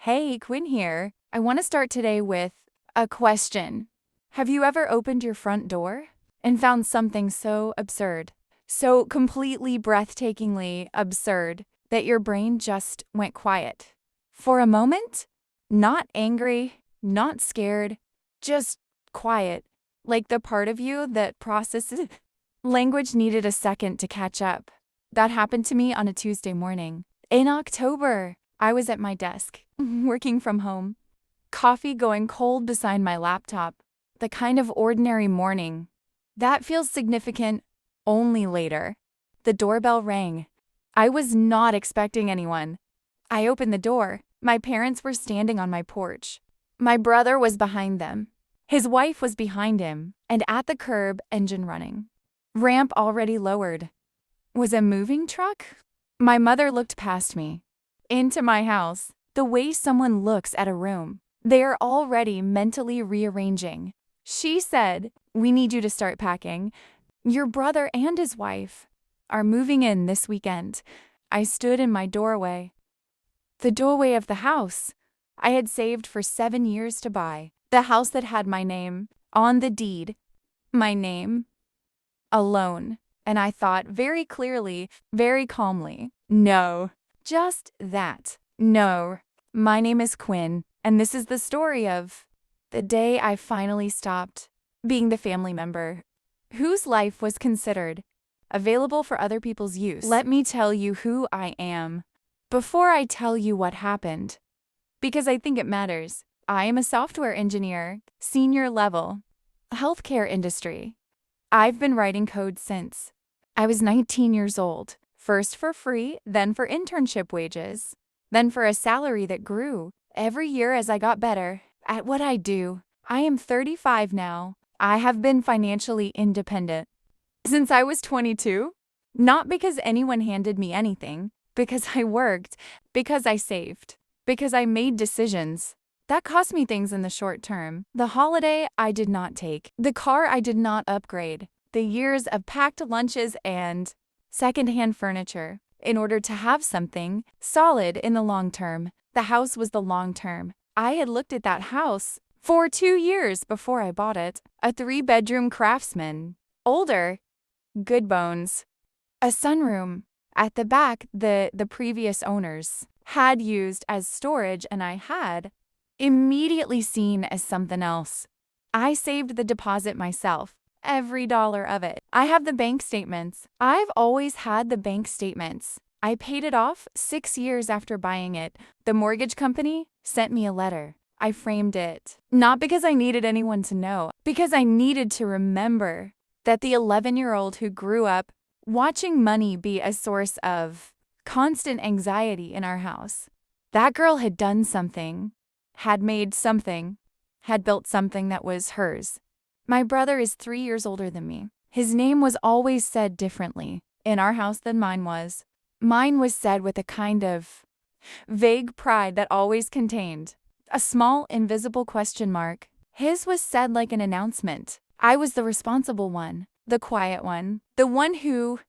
Hey, Quinn here. I want to start today with a question. Have you ever opened your front door and found something so absurd, so completely breathtakingly absurd that your brain just went quiet? For a moment, not angry, not scared, just quiet, like the part of you that processes language needed a second to catch up. That happened to me on a Tuesday morning. In October, I was at my desk, working from home, coffee going cold beside my laptop, the kind of ordinary morning. That feels significant only later. The doorbell rang. I was not expecting anyone. I opened the door. My parents were standing on my porch. My brother was behind them. His wife was behind him, and at the curb, engine running. Ramp already lowered. Was a moving truck? My mother looked past me. Into my house, the way someone looks at a room. They are already mentally rearranging. She said, "We need you to start packing. Your brother and his wife are moving in this weekend." I stood in my doorway. The doorway of the house I had saved for 7 years to buy. The house that had my name on the deed. My name alone. And I thought very clearly, very calmly, no. Just that. No. My name is Quinn, and this is the story of the day I finally stopped being the family member whose life was considered available for other people's use. Let me tell you who I am before I tell you what happened, because I think it matters. I am a software engineer, senior level, healthcare industry. I've been writing code since I was 19 years old. First for free, then for internship wages, then for a salary that grew every year as I got better at what I do. I am 35 now. I have been financially independent since I was 22. Not because anyone handed me anything, because I worked, because I saved, because I made decisions. That cost me things in the short term. The holiday I did not take. The car I did not upgrade. The years of packed lunches and secondhand furniture in order to have something solid in the long term. The house was the long term. I had looked at that house for 2 years before I bought it. A 3-bedroom craftsman. Older. Good bones. A sunroom. At the back, the previous owners had used as storage, and I had immediately seen as something else. I saved the deposit myself. Every dollar of it. I have the bank statements. I've always had the bank statements. I paid it off 6 years after buying it. The mortgage company sent me a letter. I framed it. Not because I needed anyone to know, because I needed to remember that the 11-year-old who grew up watching money be a source of constant anxiety in our house. That girl had done something, had made something, had built something that was hers. My brother is 3 years older than me. His name was always said differently in our house than mine was. Mine was said with a kind of vague pride that always contained a small, invisible question mark. His was said like an announcement. I was the responsible one, the quiet one, the one who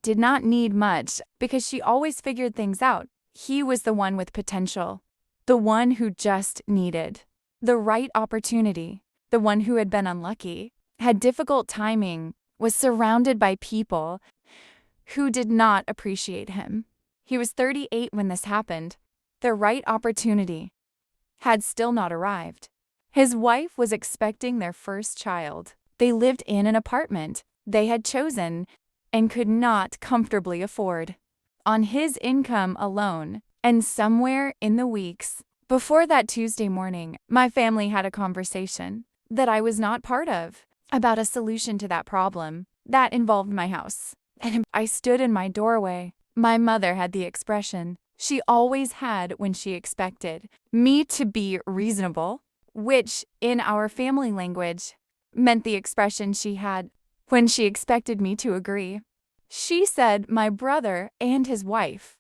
did not need much because she always figured things out. He was the one with potential, the one who just needed the right opportunity. The one who had been unlucky, had difficult timing, was surrounded by people who did not appreciate him. He was 38 when this happened. The right opportunity had still not arrived. His wife was expecting their first child. They lived in an apartment they had chosen and could not comfortably afford. On his income alone, and somewhere in the weeks before that Tuesday morning, my family had a conversation that I was not part of, about a solution to that problem that involved my house. And I stood in my doorway. My mother had the expression she always had when she expected me to be reasonable, which in our family language meant the expression she had when she expected me to agree. She said my brother and his wife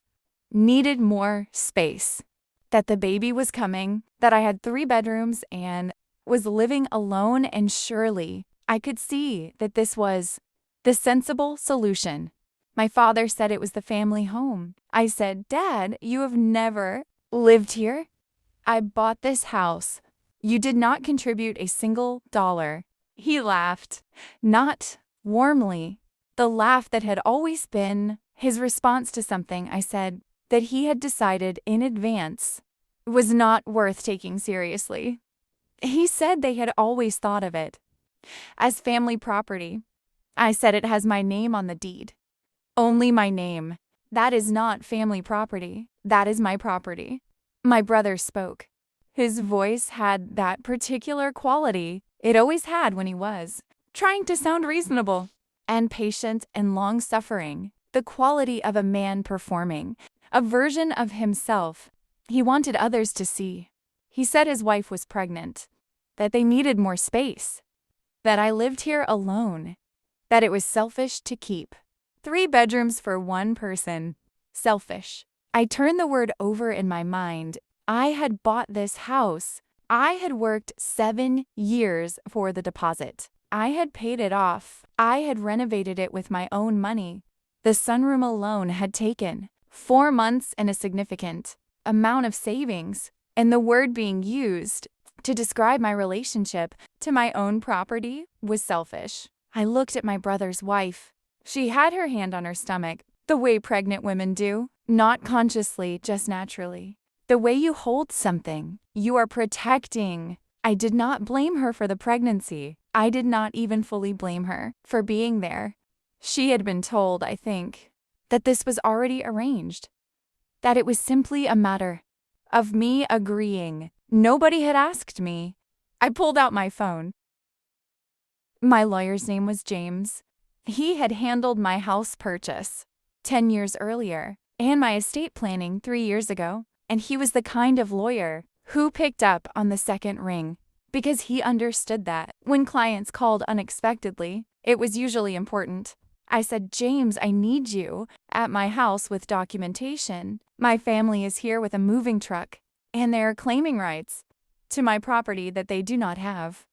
needed more space, that the baby was coming, that I had 3 bedrooms and was living alone, and surely I could see that this was the sensible solution. My father said it was the family home. I said, "Dad, you have never lived here?" I bought this house. You did not contribute a single dollar." He laughed, not warmly, the laugh that had always been his response to something I said that he had decided in advance was not worth taking seriously. He said they had always thought of it as family property. I said it has my name on the deed. Only my name. That is not family property. That is my property. My brother spoke. His voice had that particular quality it always had when he was trying to sound reasonable and patient and long-suffering, the quality of a man performing, a version of himself he wanted others to see. He said his wife was pregnant, that they needed more space, that I lived here alone, that it was selfish to keep 3 bedrooms for one person. Selfish. I turned the word over in my mind. I had bought this house. I had worked 7 years for the deposit. I had paid it off. I had renovated it with my own money. The sunroom alone had taken 4 months and a significant amount of savings, and the word being used to describe my relationship to my own property was selfish. I looked at my brother's wife. She had her hand on her stomach, the way pregnant women do, not consciously, just naturally. The way you hold something, you are protecting. I did not blame her for the pregnancy. I did not even fully blame her for being there. She had been told, I think, that this was already arranged, that it was simply a matter of me agreeing. Nobody had asked me. I pulled out my phone. My lawyer's name was James. He had handled my house purchase 10 years earlier and my estate planning 3 years ago, and he was the kind of lawyer who picked up on the second ring because he understood that when clients called unexpectedly, it was usually important. I said, "James, I need you at my house with documentation. My family is here with a moving truck, and they are claiming rights to my property that they do not have.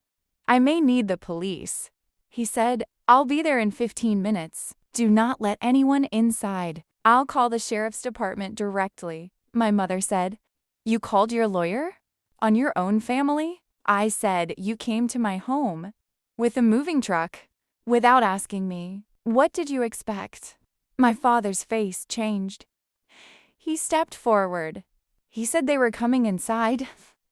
I may need the police." He said, "I'll be there in 15 minutes. Do not let anyone inside. I'll call the sheriff's department directly." My mother said, "You called your lawyer? On your own family?" I said, "You came to my home with a moving truck without asking me. What did you expect?" My father's face changed. He stepped forward. He said they were coming inside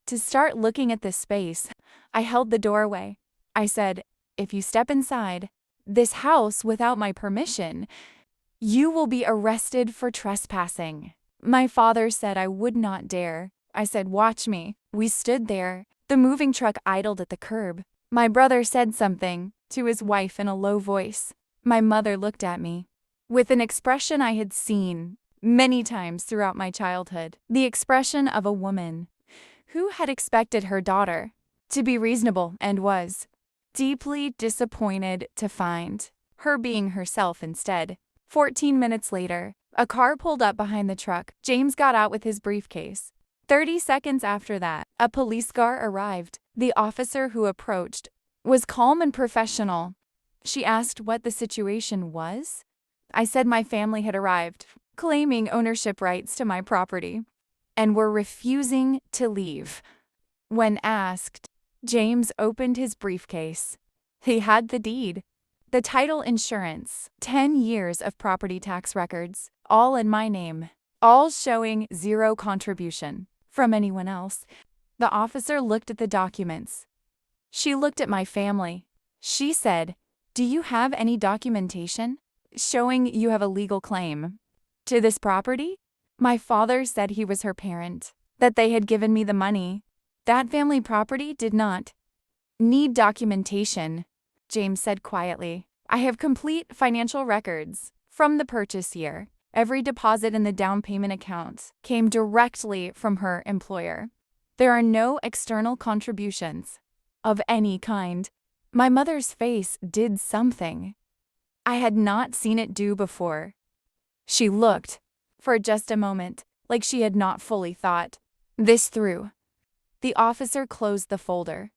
to start looking at this space. I held the doorway. I said, "If you step inside this house without my permission, you will be arrested for trespassing." My father said I would not dare. I said, "Watch me." We stood there. The moving truck idled at the curb. My brother said something to his wife in a low voice. My mother looked at me with an expression I had seen many times throughout my childhood, the expression of a woman who had expected her daughter to be reasonable and was deeply disappointed to find her being herself instead. 14 minutes later, a car pulled up behind the truck. James got out with his briefcase. 30 seconds after that, a police car arrived. The officer who approached was calm and professional. She asked what the situation was. I said my family had arrived, claiming ownership rights to my property, and were refusing to leave. When asked, James opened his briefcase. He had the deed, the title insurance, 10 years of property tax records, all in my name, all showing 0 contribution from anyone else. The officer looked at the documents. She looked at my family. She said, "Do you have any documentation showing you have a legal claim to this property?" My father said he was her parent, that they had given me the money. That family property did not need documentation, James said quietly. "I have complete financial records from the purchase year. Every deposit in the down payment account came directly from her employer. There are no external contributions of any kind." My mother's face did something I had not seen it do before. She looked, for just a moment, like she had not fully thought this through. The officer closed the folder.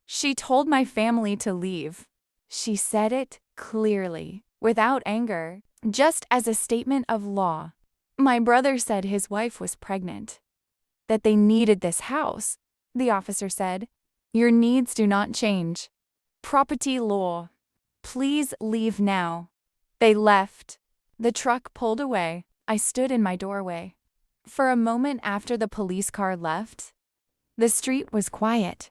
"She told my family to leave." She said it clearly, without anger, just as a statement of law. My brother said his wife was pregnant. that they needed this house. The officer said, "Your needs do not change. Property law. Please leave now." They left. The truck pulled away. I stood in my doorway. For a moment after the police car left, the street was quiet.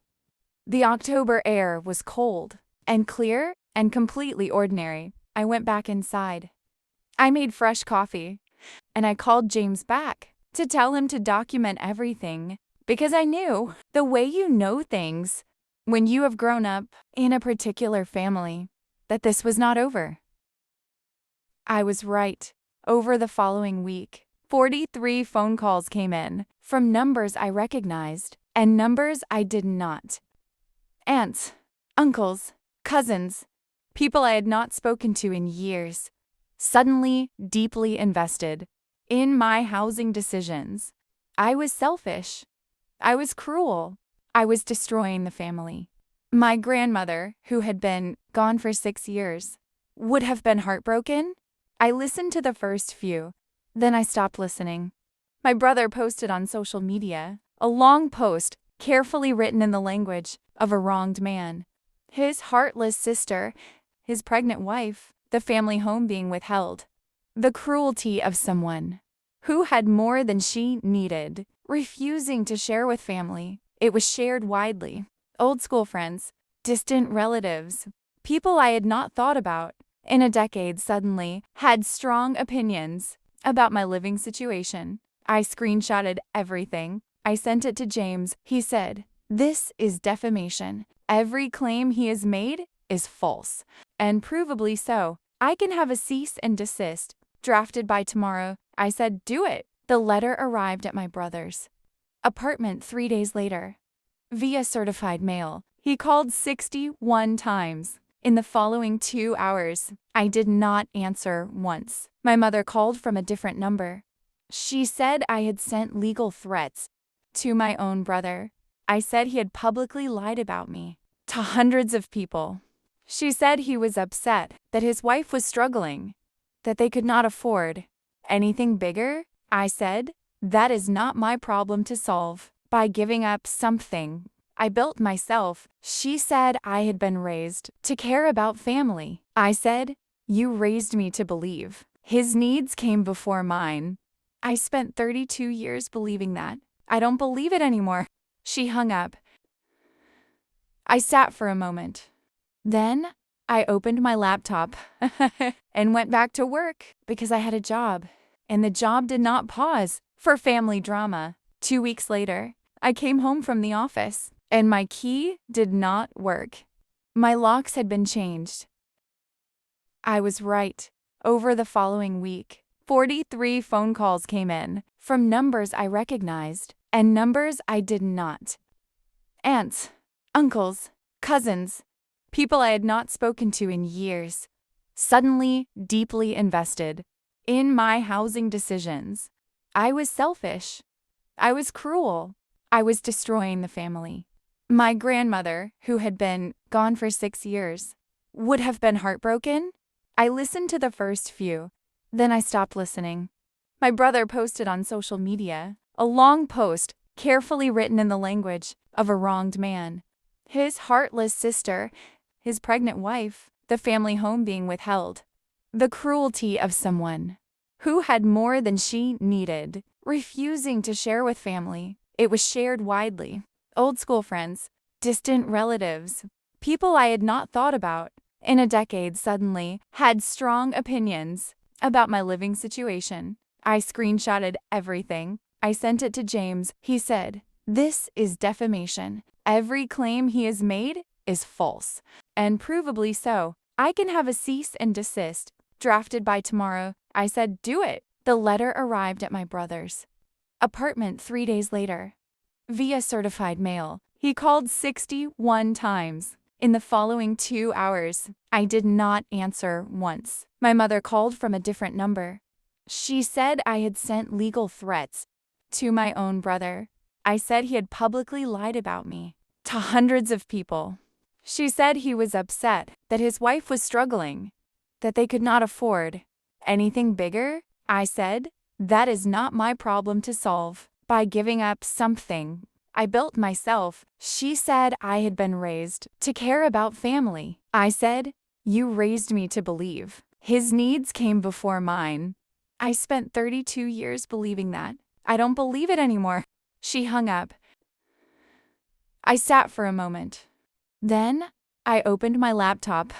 The October air was cold and clear and completely ordinary. I went back inside. I made fresh coffee, and I called James back to tell him to document everything, because I knew the way you know things when you have grown up in a particular family, that this was not over. I was right. Over the following week, 43 phone calls came in from numbers I recognized and numbers I did not. Aunts, uncles, cousins, people I had not spoken to in years, suddenly deeply invested in my housing decisions. I was selfish. I was cruel. I was destroying the family. My grandmother, who had been gone for 6 years, would have been heartbroken. I listened to the first few, then I stopped listening. My brother posted on social media a long post carefully written in the language of a wronged man. His heartless sister, his pregnant wife, the family home being withheld. The cruelty of someone who had more than she needed, refusing to share with family. It was shared widely. Old school friends, distant relatives, people I had not thought about in a decade suddenly had strong opinions about my living situation. I screenshotted everything. I sent it to James. He said, "This is defamation. Every claim he has made is false, and provably so. I can have a cease and desist drafted by tomorrow." I said, "Do it." The letter arrived at my brother's apartment 3 days later, via certified mail. He called 61 times. In the following 2 hours, I did not answer once. My mother called from a different number. She said I had sent legal threats to my own brother. I said he had publicly lied about me to hundreds of people. She said he was upset that his wife was struggling, that they could not afford anything bigger. I said, "That is not my problem to solve by giving up something I built myself." She said I had been raised to care about family. I said, "You raised me to believe his needs came before mine." I spent 32 years believing that. I don't believe it anymore. She hung up. I sat for a moment. Then I opened my laptop and went back to work because I had a job, and the job did not pause for family drama. 2 weeks later, I came home from the office, and my key did not work. My locks had been changed. I was right. Over the following week, 43 phone calls came in from numbers I recognized and numbers I did not. Aunts, uncles, cousins, people I had not spoken to in years, suddenly deeply invested in my housing decisions. I was selfish. I was cruel. I was destroying the family. My grandmother, who had been gone for 6 years, would have been heartbroken. I listened to the first few, then I stopped listening. My brother posted on social media a long post carefully written in the language of a wronged man. His heartless sister, his pregnant wife, the family home being withheld. The cruelty of someone who had more than she needed, refusing to share with family. It was shared widely. Old school friends, distant relatives, people I had not thought about in a decade suddenly had strong opinions about my living situation. I screenshotted everything. I sent it to James. He said, "This is defamation. Every claim he has made is false, and provably so. I can have a cease and desist drafted by tomorrow." I said, "Do it." The letter arrived at my brother's apartment 3 days later, via certified mail. He called 61 times. In the following 2 hours, I did not answer once. My mother called from a different number. She said I had sent legal threats to my own brother. I said he had publicly lied about me to hundreds of people. She said he was upset that his wife was struggling, that they could not afford anything bigger. I said, "That is not my problem to solve by giving up something I built myself. She said I had been raised to care about family. I said, "You raised me to believe his needs came before mine." I spent 32 years believing that. I don't believe it anymore. She hung up. I sat for a moment. Then I opened my laptop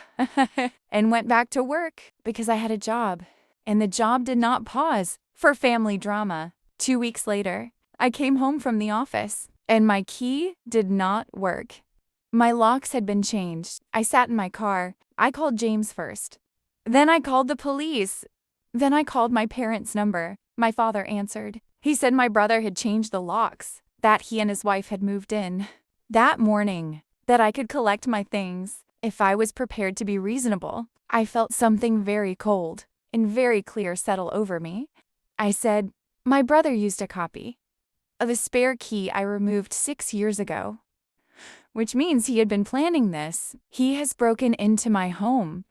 and went back to work because I had a job, and the job did not pause for family drama. 2 weeks later, I came home from the office, and my key did not work. My locks had been changed. I sat in my car. I called James first. Then I called the police. Then I called my parents' number. My father answered. He said my brother had changed the locks, that he and his wife had moved in. That morning, that I could collect my things if I was prepared to be reasonable, I felt something very cold and very clear settle over me. I said, "My brother used a copy of a spare key I removed 6 years ago, which means he had been planning this. He has broken into my home,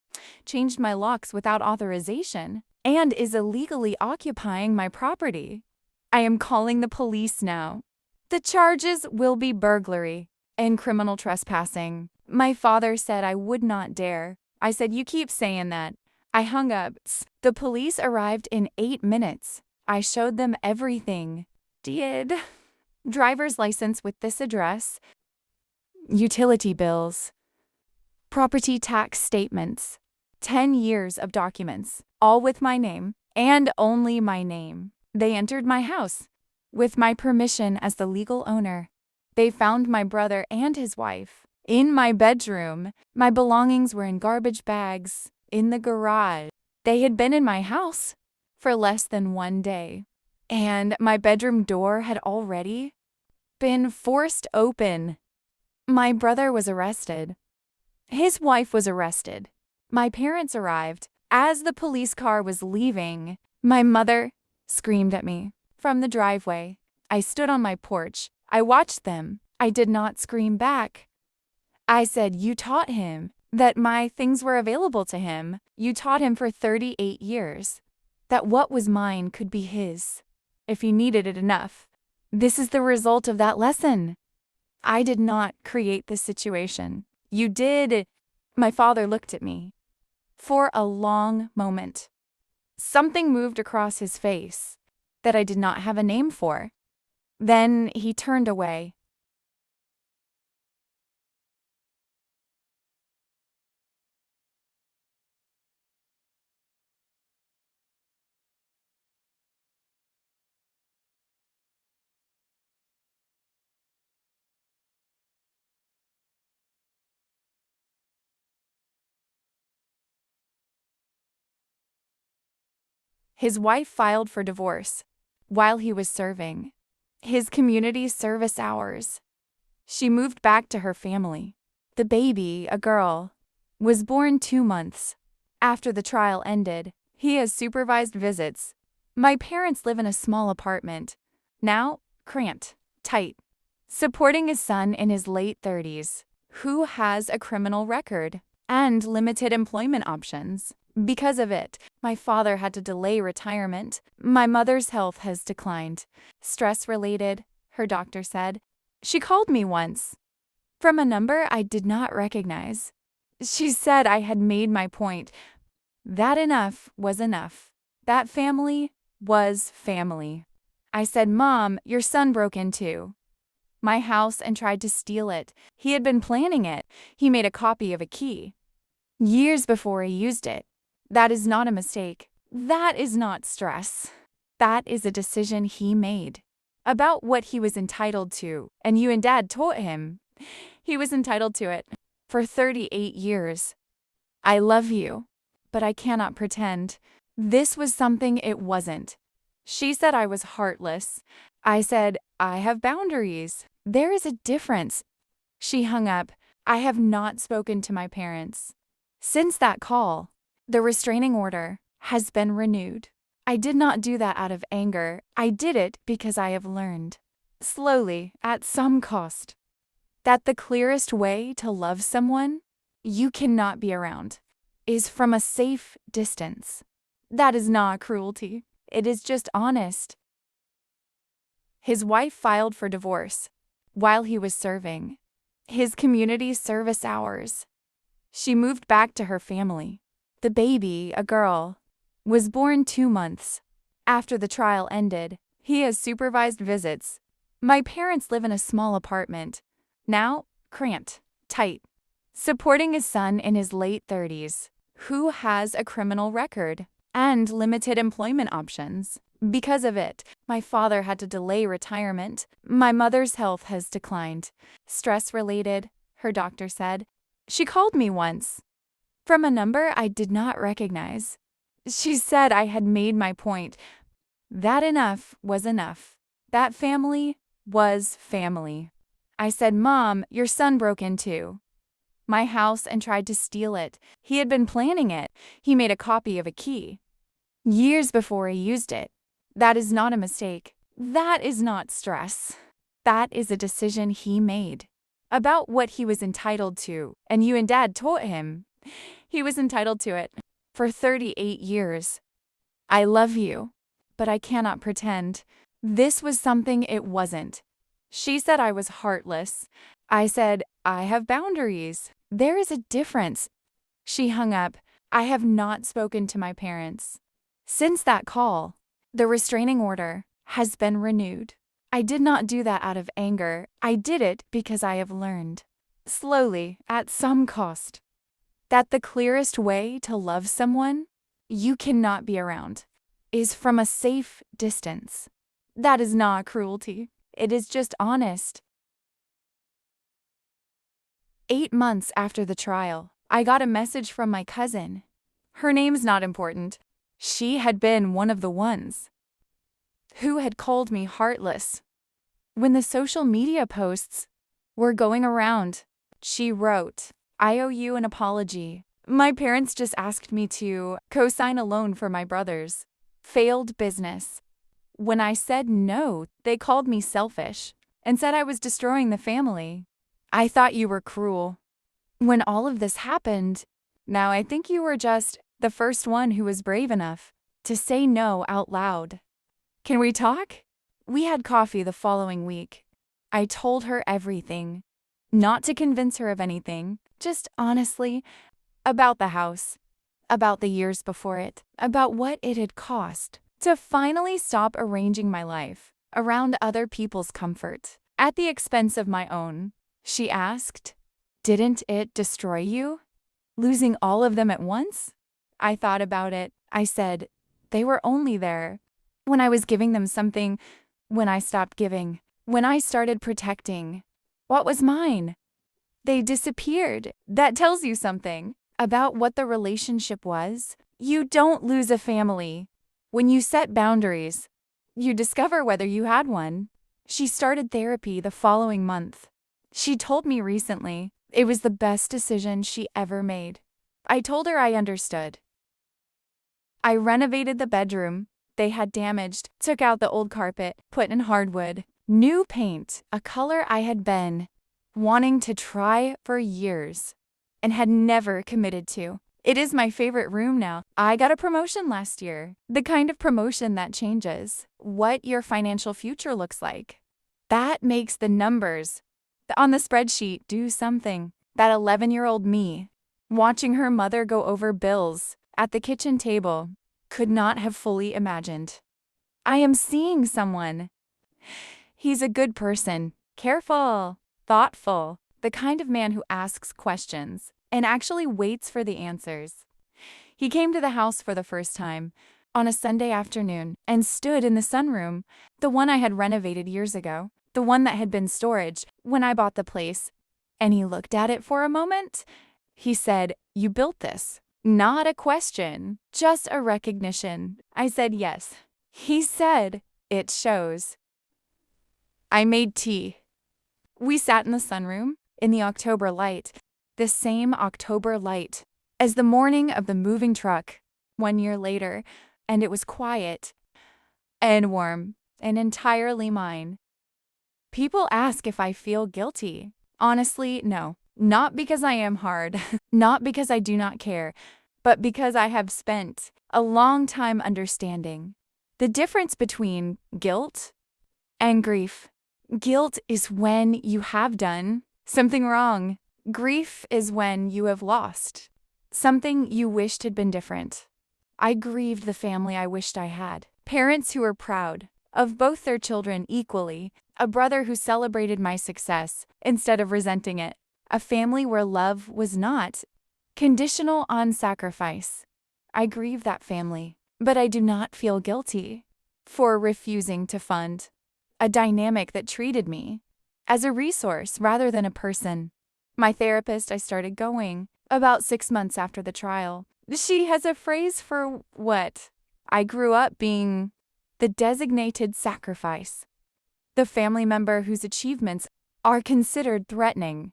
changed my locks without authorization, and is illegally occupying my property. I am calling the police now. The charges will be burglary and criminal trespassing." My father said I would not dare. I said, "You keep saying that." I hung up. The police arrived in 8 minutes. I showed them everything. Did driver's license with this address, utility bills, property tax statements, 10 years of documents, all with my name and only my name. They entered my house with my permission as the legal owner. They found my brother and his wife in my bedroom. My belongings were in garbage bags in the garage. They had been in my house for less than 1 day, and my bedroom door had already been forced open. My brother was arrested. His wife was arrested. My parents arrived. As the police car was leaving, my mother screamed at me from the driveway. I stood on my porch. I watched them. I did not scream back. I said, "You taught him that my things were available to him. You taught him for 38 years that what was mine could be his if he needed it enough. This is the result of that lesson. I did not create this situation. You did." My father looked at me for a long moment. Something moved across his face that I did not have a name for. Then he turned away. His wife filed for divorce while he was serving his community service hours. She moved back to her family. The baby, a girl, was born 2 months after the trial ended. He has supervised visits. My parents live in a small apartment, now cramped, tight, supporting a son in his late 30s who has a criminal record and limited employment options. Because of it, my father had to delay retirement. My mother's health has declined. Stress-related, her doctor said. She called me once from a number I did not recognize. She said I had made my point. That enough was enough. That family was family. I said, "Mom, your son broke into my house and tried to steal it. He had been planning it. He made a copy of a key years before he used it. That is not a mistake. That is not stress. That is a decision he made about what he was entitled to, and you and Dad taught him he was entitled to it for 38 years. I love you, but I cannot pretend this was something it wasn't." She said I was heartless. I said, "I have boundaries. There is a difference." She hung up. I have not spoken to my parents since that call. The restraining order has been renewed. I did not do that out of anger. I did it because I have learned, slowly, at some cost, that the clearest way to love someone you cannot be around is from a safe distance. That is not cruelty. It is just honest. His wife filed for divorce while he was serving his community service hours. She moved back to her family. The baby, a girl, was born 2 months after the trial ended. He has supervised visits. My parents live in a small apartment, now cramped, tight, supporting his son in his late 30s, who has a criminal record and limited employment options. Because of it, my father had to delay retirement. My mother's health has declined. Stress-related, her doctor said. She called me once from a number I did not recognize. She said I had made my point. That enough was enough. That family was family. I said, "Mom, your son broke into my house and tried to steal it. He had been planning it. He made a copy of a key years before he used it. That is not a mistake. That is not stress. That is a decision he made about what he was entitled to, and you and Dad told him he was entitled to it for 38 years. I love you, but I cannot pretend this was something it wasn't." She said I was heartless. I said, "I have boundaries. There is a difference." She hung up. I have not spoken to my parents since that call. The restraining order has been renewed. I did not do that out of anger. I did it because I have learned, slowly, at some cost, that the clearest way to love someone you cannot be around is from a safe distance. That is not cruelty. It is just honest. 8 months after the trial, I got a message from my cousin. Her name's not important. She had been one of the ones who had called me heartless. When the social media posts were going around, she wrote, "I owe you an apology. My parents just asked me to co-sign a loan for my brother's failed business. When I said no, they called me selfish and said I was destroying the family. I thought you were cruel. When all of this happened, now I think you were just the first one who was brave enough to say no out loud. Can we talk?" We had coffee the following week. I told her everything, not to convince her of anything, just honestly, about the house, about the years before it, about what it had cost to finally stop arranging my life around other people's comfort at the expense of my own. She asked, "Didn't it destroy you, losing all of them at once?" I thought about it. I said, "They were only there when I was giving them something, when I stopped giving, when I started protecting what was mine. They disappeared." That tells you something about what the relationship was. You don't lose a family. When you set boundaries, you discover whether you had one. She started therapy the following month. She told me recently it was the best decision she ever made. I told her I understood. I renovated the bedroom they had damaged, took out the old carpet, put in hardwood, new paint, a color I had been wanting to try for years and had never committed to. It is my favorite room now. I got a promotion last year, the kind of promotion that changes what your financial future looks like. That makes the numbers on the spreadsheet do something. That 11-year-old me, watching her mother go over bills at the kitchen table, could not have fully imagined. I am seeing someone. He's a good person, careful, thoughtful, the kind of man who asks questions and actually waits for the answers. He came to the house for the first time on a Sunday afternoon and stood in the sunroom, the one I had renovated years ago, the one that had been storage when I bought the place, and he looked at it for a moment. He said, "You built this." Not a question, just a recognition. I said yes. He said, "It shows." I made tea. We sat in the sunroom in the October light, the same October light as the morning of the moving truck 1 year later, and it was quiet and warm and entirely mine. People ask if I feel guilty. Honestly, no. Not because I am hard, not because I do not care, but because I have spent a long time understanding the difference between guilt And grief. Guilt is when you have done something wrong. Grief is when you have lost something you wished had been different. I grieved the family I wished I had. Parents who were proud of both their children equally. A brother who celebrated my success instead of resenting it. A family where love was not conditional on sacrifice. I grieve that family, but I do not feel guilty for refusing to fund a dynamic that treated me as a resource rather than a person. My therapist, I started going about 6 months after the trial. She has a phrase for what? I grew up being the designated sacrifice, the family member whose achievements are considered threatening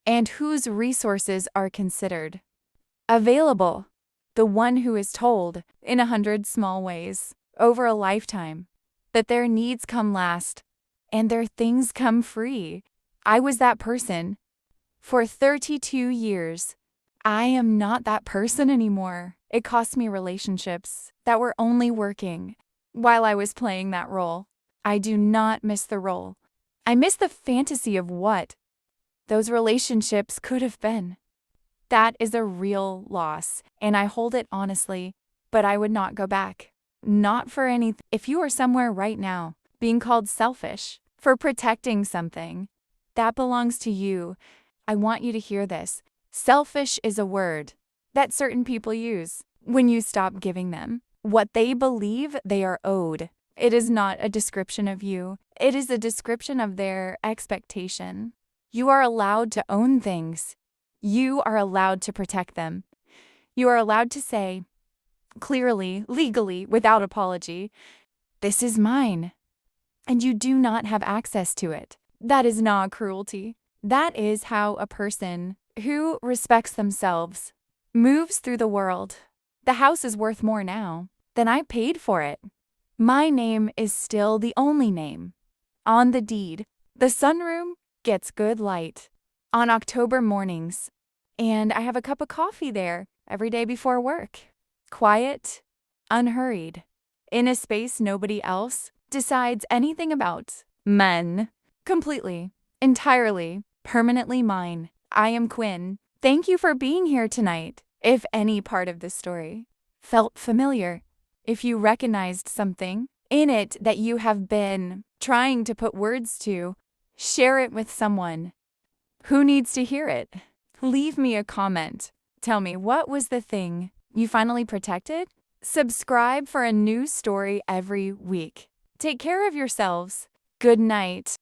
and whose resources are considered available, the one who is told in 100 small ways over a lifetime that their needs come last and their things come free. I was that person for 32 years. I am not that person anymore. It cost me relationships that were only working while I was playing that role. I do not miss the role. I miss the fantasy of what those relationships could have been. That is a real loss, and I hold it honestly, but I would not go back. Not for anything. If you are somewhere right now being called selfish for protecting something that belongs to you, I want you to hear this. Selfish is a word that certain people use when you stop giving them what they believe they are owed. It is not a description of you. It is a description of their expectation. You are allowed to own things. You are allowed to protect them. You are allowed to say, clearly, legally, without apology, this is mine, and you do not have access to it. That is not cruelty. That is how a person who respects themselves moves through the world. The house is worth more now than I paid for it. My name is still the only name on the deed. The sunroom gets good light on October mornings, and I have a cup of coffee there every day before work. Quiet, unhurried, in a space nobody else decides anything about. Men. Completely, entirely, permanently mine. I am Quinn. Thank you for being here tonight. If any part of this story felt familiar, if you recognized something in it that you have been trying to put words to, share it with someone who needs to hear it. Leave me a comment. Tell me, what was the thing you finally protected? Subscribe for a new story every week. Take care of yourselves. Good night.